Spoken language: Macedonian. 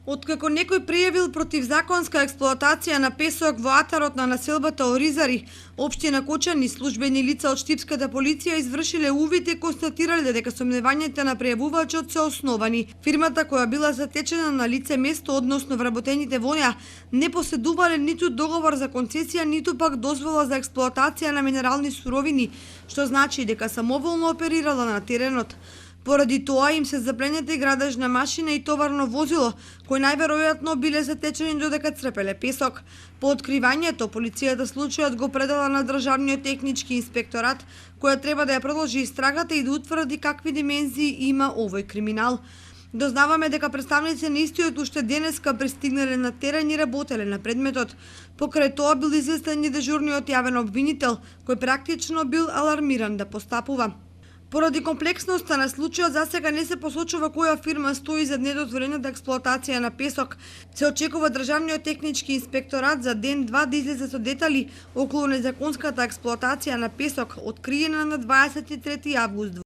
Откако некој пријавил противзаконска експлоатација на песок во атарот на населбата Оризари, општина Кочани, службени лица од штипската полиција извршиле увид и констатирале дека сомневањата на пријавувачот се основани. Фирмата која била затечена на лице место, односно вработените во неа, не поседувале ниту договор за концесија, ниту пак дозвола за експлоатација на минерални суровини, што значи дека самоволно оперирала на теренот. Поради тоа им се запленета и градежна машина и товарно возило, кои најверојатно биле затечени додека црпеле песок. По откривањето, полицијата случајот го предала на Државниот технички инспекторат, која треба да ја продолжи истрагата и да утврди какви димензии има овој криминал. Дознаваме дека представници на истиот уште денеска пристигнале на терен и работеле на предметот. Покрај тоа бил известен и дежурниот јавен обвинител, кој практично бил алармиран да постапува. Поради комплексноста на случајот, засега не се посочува која фирма стои за недозволената експлоатација на песок. Се очекува Државниот технички инспекторат за ден-два да излезе со детали околу незаконската експлоатација на песок, откриена на 23 август